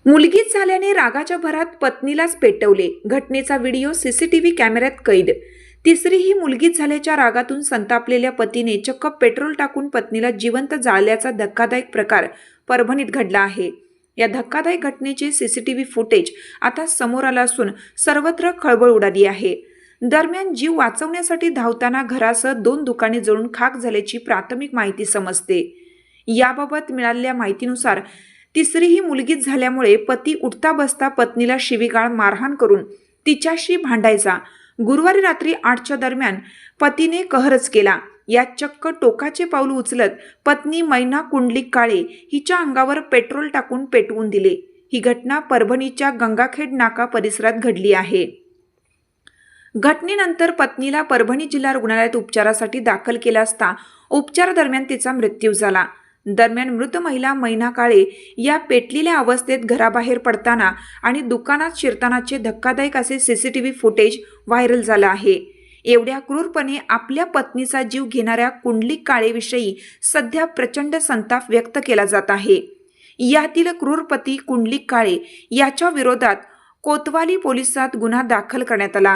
मुलगीच झाल्याने रागाच्या भरात पत्नीलाच पेटवले. घटनेचा व्हिडिओ सीसीटीव्ही कॅमेऱ्यात कैद. तिसरी ही मुलगीच झाल्याच्या रागातून संतापलेल्या पतीने चक्क पेट्रोल टाकून पत्नीला जिवंत जाळल्याचा धक्कादायक प्रकार परभणीत घडला आहे. या धक्कादायक घटनेचे सीसीटीव्ही फुटेज आता समोर आलं असून सर्वत्र खळबळ उडाली आहे. दरम्यान जीव वाचवण्यासाठी धावताना घरासह 2 दुकाने जळून खाक झाल्याची प्राथमिक माहिती समजते. याबाबत मिळालेल्या माहितीनुसार तिसरी ही मुलगीच झाल्यामुळे पती उठता बसता पत्नीला शिवीगाळ मारहाण करून तिच्याशी भांडायचा. गुरुवारी रात्री 8च्या दरम्यान पतीने कहरच केला. यात चक्क टोकाचे पाऊल उचलत पत्नी मैना कुंडलिक काळे हिच्या अंगावर पेट्रोल टाकून पेटवून दिले. ही घटना परभणीच्या गंगाखेड नाका परिसरात घडली आहे. घटनेनंतर पत्नीला परभणी जिल्हा रुग्णालयात उपचारासाठी दाखल केला असता उपचारादरम्यान तिचा मृत्यू झाला. दरम्यान मृत महिला मैना काळे या पेटलेल्या अवस्थेत घराबाहेर पडताना आणि दुकानात शिरतानाचे धक्कादायक असे सीसीटीव्ही फुटेज व्हायरल झालं आहे. एवढ्या क्रूरपणे आपल्या पत्नीचा जीव घेणाऱ्या कुंडलिक काळेविषयी सध्या प्रचंड संताप व्यक्त केला जात आहे. यातील क्रूर पती कुंडलिक काळे याच्या विरोधात कोतवाली पोलिसात गुन्हा दाखल करण्यात आला.